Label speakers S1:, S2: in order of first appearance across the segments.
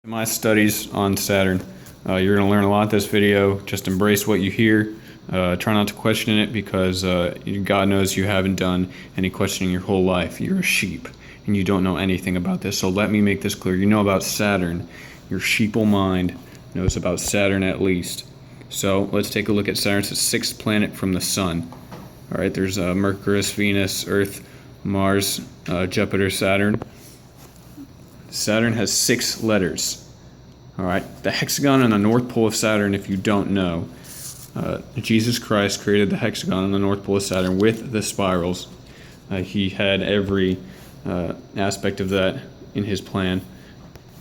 S1: My studies on Saturn. You're going to learn a lot in this video. Just embrace what you hear. Try not to question it because God knows you haven't done any questioning your whole life. You're a sheep and you don't know anything about this. So let me make this clear. You know about Saturn. Your sheeple mind knows about Saturn at least. So let's take a look at Saturn. It's the sixth planet from the Sun. All right, there's Mercury, Venus, Earth, Mars, Jupiter, Saturn. Saturn has 6 letters. All right, the hexagon on the North Pole of Saturn, if you don't know, Jesus Christ created the hexagon on the North Pole of Saturn with the spirals. He had every aspect of that in his plan.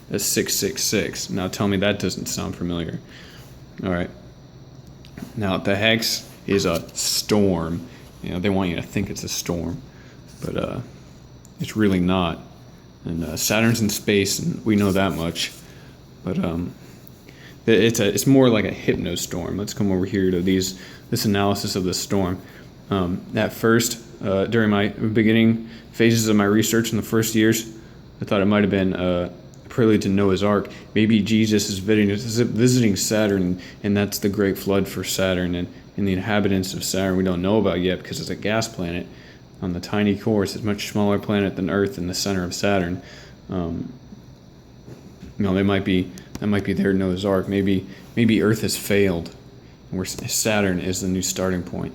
S1: That's 666. Now tell me that doesn't sound familiar. All right. Now the hex is a storm. You know, they want you to think it's a storm, but it's really not. And Saturn's in space, and we know that much. But it's more like a hypnostorm. Let's come over here to this analysis of the storm. At first, during my beginning phases of my research in the first years, I thought it might have been a prelude to Noah's Ark. Maybe Jesus is visiting Saturn, and that's the great flood for Saturn. And the inhabitants of Saturn we don't know about yet because it's a gas planet. On the tiny core, it's a much smaller planet than Earth in the center of Saturn. That might be their Noah's Ark. Maybe Earth has failed, and where Saturn is the new starting point.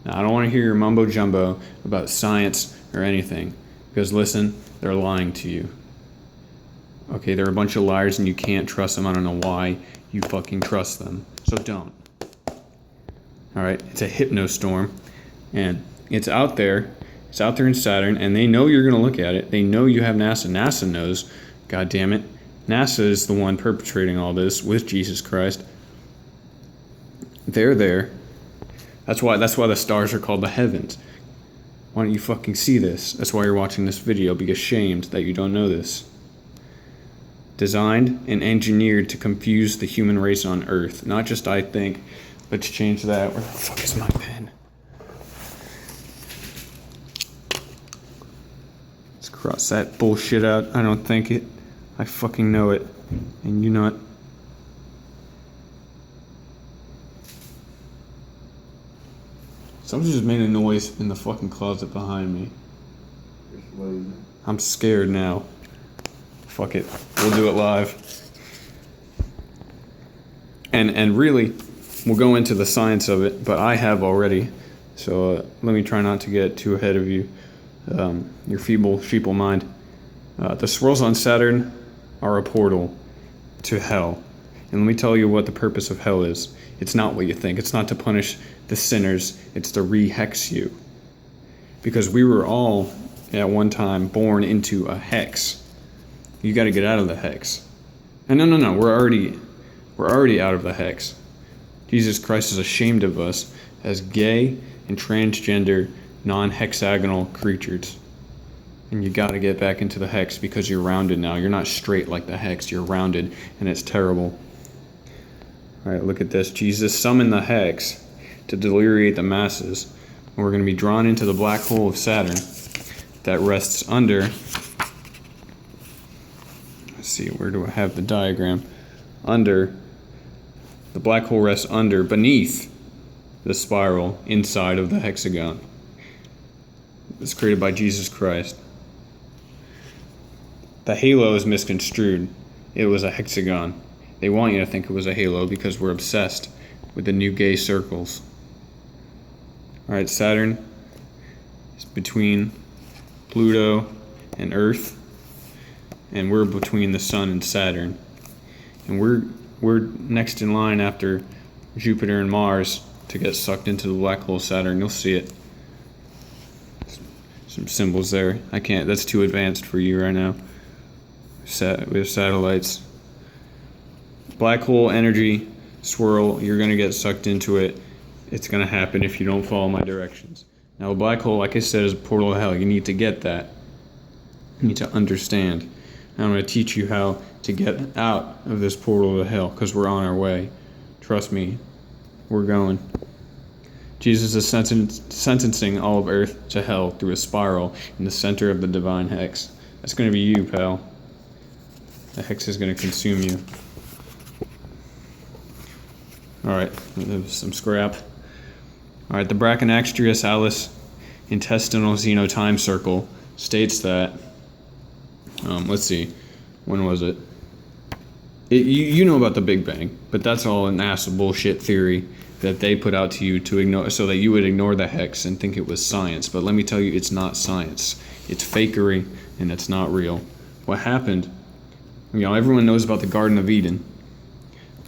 S1: Now, I don't want to hear your mumbo jumbo about science or anything, because listen, they're lying to you. Okay, they're a bunch of liars, and you can't trust them. I don't know why you fucking trust them, so don't. All right, it's a hypnostorm, and it's out there in Saturn, and they know you're going to look at it. They know you have NASA. NASA knows. God damn it. NASA is the one perpetrating all this with Jesus Christ. They're there. That's why the stars are called the heavens. Why don't you fucking see this? That's why you're watching this video. Be ashamed that you don't know this. Designed and engineered to confuse the human race on Earth. Not just I think. Let's change that. Where the fuck is my pen? Cross that bullshit out. I don't think it. I fucking know it. And you not. Somebody just made a noise in the fucking closet behind me. I'm scared now. Fuck it. We'll do it live. And really, we'll go into the science of it, but I have already. So let me try not to get too ahead of you. Your sheeple mind. The swirls on Saturn are a portal to hell. And let me tell you what the purpose of hell is. It's not what you think. It's not to punish the sinners. It's to re-hex you. Because we were all, at one time, born into a hex. You got to get out of the hex. And no. We're already out of the hex. Jesus Christ is ashamed of us as gay and transgender non-hexagonal creatures. And you got to get back into the hex because you're rounded now. You're not straight like the hex. You're rounded, and it's terrible. All right, look at this. Jesus summoned the hex to deliriate the masses. And we're going to be drawn into the black hole of Saturn that rests under. Let's see, where do I have the diagram? Under. The black hole rests beneath the spiral inside of the hexagon. It's created by Jesus Christ. The halo is misconstrued. It was a hexagon. They want you to think it was a halo because we're obsessed with the new gay circles. Alright, Saturn is between Pluto and Earth, and we're between the Sun and Saturn. And we're next in line after Jupiter and Mars to get sucked into the black hole of Saturn. You'll see it. Some symbols there. I can't. That's too advanced for you right now. We have satellites. Black hole energy swirl. You're going to get sucked into it. It's going to happen if you don't follow my directions. Now, a black hole, like I said, is a portal to hell. You need to get that. You need to understand. And I'm going to teach you how to get out of this portal to hell because we're on our way. Trust me. We're going. Jesus is sentencing all of Earth to hell through a spiral in the center of the divine hex. That's going to be you, pal. The hex is going to consume you. Alright, there's some scrap. Alright, the Brachionaxtriasalis intestinal xenotime circle states that, let's see, when was it? You know about the Big Bang, but that's all an NASA bullshit theory that they put out to you to ignore, so that you would ignore the hex and think it was science. But let me tell you, it's not science. It's fakery, and it's not real. What happened, everyone knows about the Garden of Eden.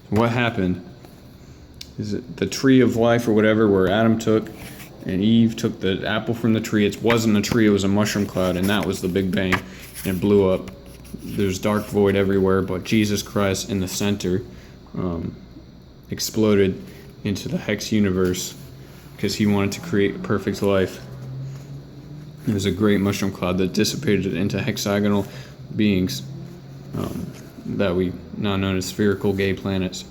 S1: What happened is it the tree of life or whatever, where Adam took and Eve took the apple from the tree. It wasn't a tree, it was a mushroom cloud, and that was the Big Bang, and it blew up. There's dark void everywhere, but Jesus Christ in the center exploded into the hex universe because he wanted to create perfect life. It was a great mushroom cloud that dissipated into hexagonal beings that we now known as spherical gay planets.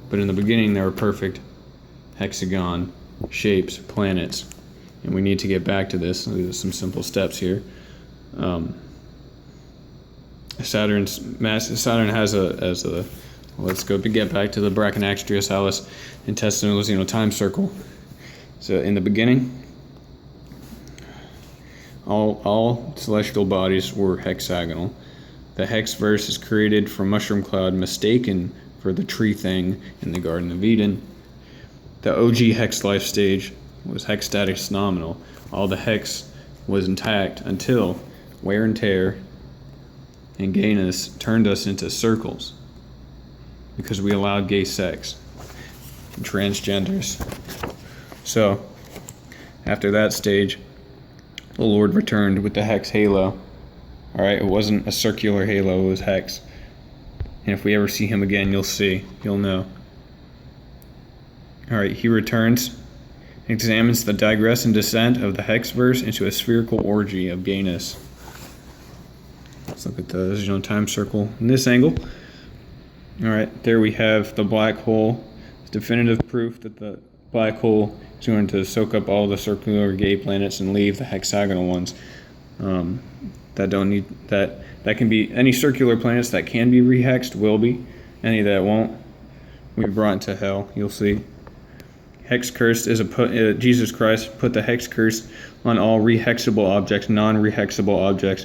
S1: But in the beginning, they were perfect hexagon shapes, planets, and we need to get back to this. There's some simple steps here. Saturn has let's go to get back to the Brachionaxtriasalis intestinal xenotime circle. So in the beginning, all celestial bodies were hexagonal. The hex verse is created from mushroom cloud, mistaken for the tree thing in the Garden of Eden. The OG hex life stage was hex status nominal. All the hex was intact until wear and tear and gayness turned us into circles because we allowed gay sex and transgenders. So after that stage, the Lord returned with the hex halo. Alright, it wasn't a circular halo, it was hex. And if we ever see him again, you'll know. Alright, he returns, examines the digress and descent of the hex verse into a spherical orgy of gayness. Let's look at the xenotime circle in this angle. Alright, there we have the black hole. It's definitive proof that the black hole is going to soak up all the circular gay planets and leave the hexagonal ones. That don't need that. That can be any circular planets that can be rehexed will be. Any that won't, we brought into hell. You'll see. Hex cursed is Jesus Christ put the hex curse on all rehexable objects. Non-rehexable objects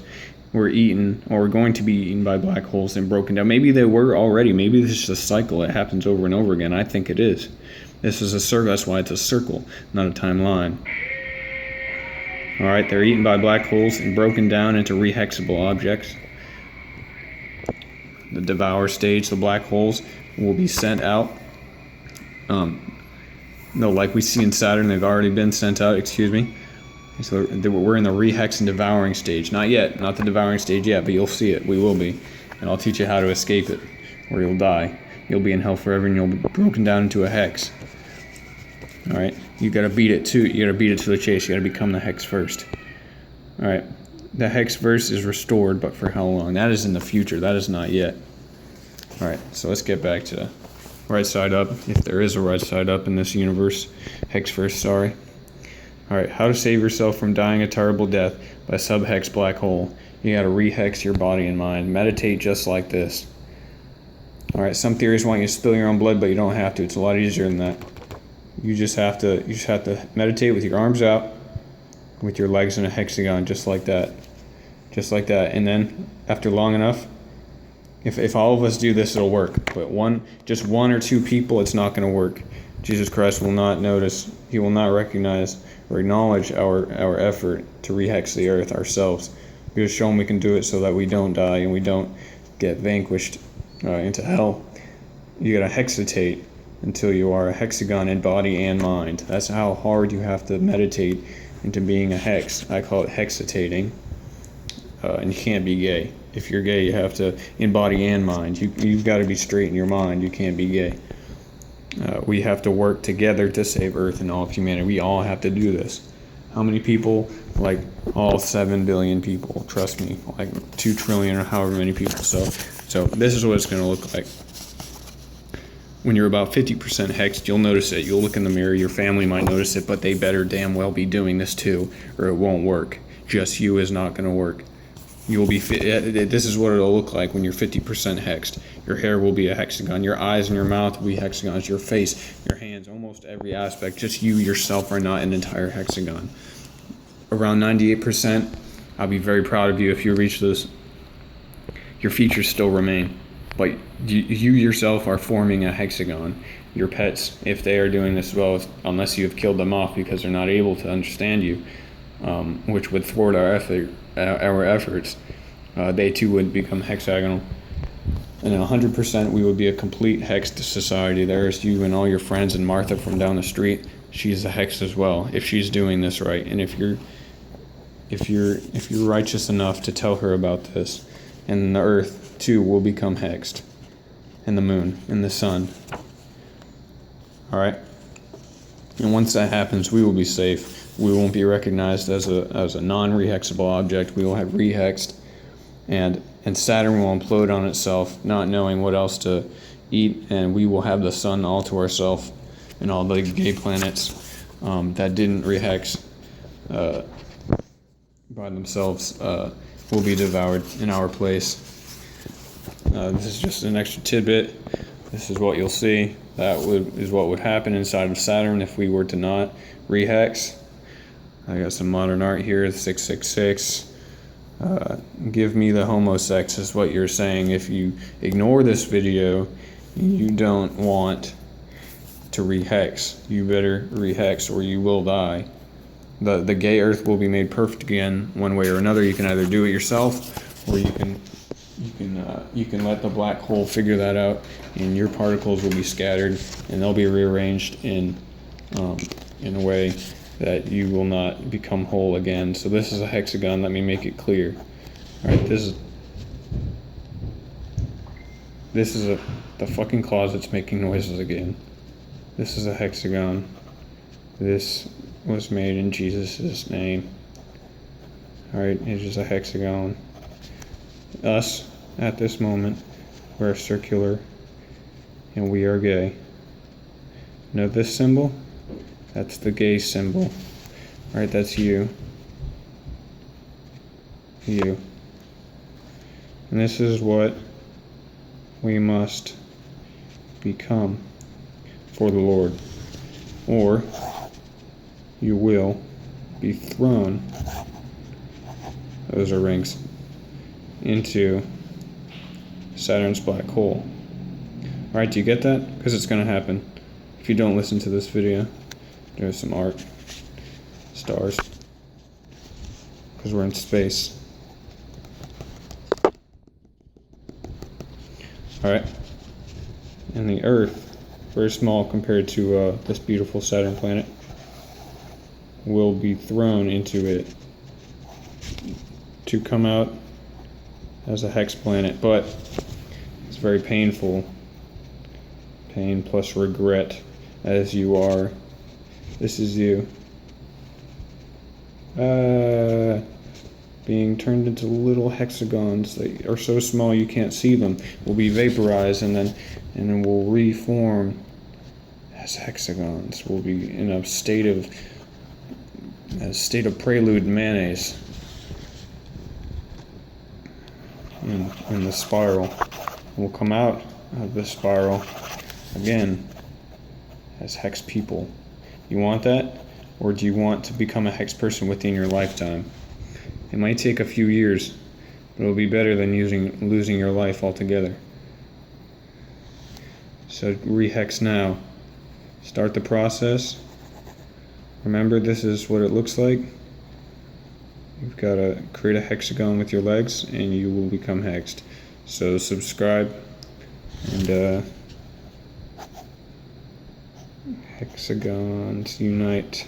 S1: were eaten or were going to be eaten by black holes and broken down. Maybe they were already. Maybe this is a cycle. It happens over and over again. I think it is. This is a circle. That's why it's a circle, not a timeline. Alright, they're eaten by black holes and broken down into rehexable objects. The devour stage, the black holes will be sent out. No, like we see in Saturn, they've already been sent out, So we're in the rehex and devouring stage. Not yet, not the devouring stage yet, but you'll see it. We will be. And I'll teach you how to escape it, or you'll die. You'll be in hell forever and you'll be broken down into a hex. Alright, you gotta beat it too. You gotta beat it to the chase. You gotta become the hex first. Alright, the hex verse is restored, but for how long? That is in the future. That is not yet. Alright, so let's get back to right side up, if there is a right side up in this universe. Hex first, sorry. Alright, how to save yourself from dying a terrible death by sub-hex black hole. You gotta re-hex your body and mind. Meditate just like this. Alright, some theories want you to spill your own blood, but you don't have to. It's a lot easier than that. You just have to meditate with your arms out, with your legs in a hexagon, just like that. Just like that. And then, after long enough, if all of us do this, it'll work. But just one or two people, it's not going to work. Jesus Christ will not notice. He will not recognize or acknowledge our effort to rehex the earth ourselves. We just show him we can do it so that we don't die and we don't get vanquished into hell. You gotta hexatate until you are a hexagon in body and mind. That's how hard you have to meditate into being a hex. I call it hexatating. And you can't be gay. If you're gay, you have to, in body and mind. You've got to be straight in your mind. You can't be gay. We have to work together to save Earth and all of humanity. We all have to do this. How many people? Like all 7 billion people. Trust me. Like 2 trillion or however many people. So this is what it's going to look like. When you're about 50% hexed, you'll notice it. You'll look in the mirror. Your family might notice it, but they better damn well be doing this too, or it won't work. Just you is not going to work. You will be this is what it'll look like when you're 50% hexed. Your hair will be a hexagon. Your eyes and your mouth will be hexagons. Your face, your hands, almost every aspect. Just you yourself are not an entire hexagon. Around 98%, I'll be very proud of you if you reach this. Your features still remain, but you yourself are forming a hexagon. Your pets, if they are doing this well, unless you have killed them off because they're not able to understand you, which would thwart our efforts, they too would become hexagonal. And 100% we would be a complete hexed society. There's you and all your friends and Martha from down the street. She's a hex as well, if she's doing this right. And if you're righteous enough to tell her about this, and the earth too will become hexed, and the moon and the sun. All right. And once that happens, we will be safe. We won't be recognized as a non-rehexable object. We will have rehexed, and Saturn will implode on itself, not knowing what else to eat, and we will have the sun all to ourselves, and all the gay planets that didn't rehex by themselves will be devoured in our place. This is just an extra tidbit. This is what you'll see. Is what would happen inside of Saturn if we were to not rehex. I got some modern art here, 666. Give me the homosex is what you're saying. If you ignore this video, you don't want to rehex. You better rehex or you will die. The gay earth will be made perfect again one way or another. You can either do it yourself, or you can let the black hole figure that out, and your particles will be scattered and they'll be rearranged in a way that you will not become whole again. So this is a hexagon. Let me make it clear. All right, this is the fucking closet's making noises again. This is a hexagon. This was made in Jesus' name. All right, it's just a hexagon. Us, at this moment, we're circular, and we are gay. Know this symbol? That's the gay symbol. All right, that's you. You. And this is what we must become for the Lord, or you will be thrown, those are rings, into Saturn's black hole. Alright, do you get that? Because it's going to happen if you don't listen to this video. There's some art. Stars. Because we're in space. Alright. And the Earth, very small compared to this beautiful Saturn planet, will be thrown into it to come out as a hex planet, but it's very painful. Pain plus regret, as you are. This is you. Being turned into little hexagons that are so small you can't see them. Will be vaporized and then will reform as hexagons. Will be in a state of prelude mayonnaise. In the spiral. Will come out of the spiral again as hex people. You want that? Or do you want to become a hex person within your lifetime? It might take a few years, but it'll be better than losing your life altogether. So rehex now. Start the process. Remember, this is what it looks like. You've got to create a hexagon with your legs and you will become hexed. So subscribe and hexagons unite.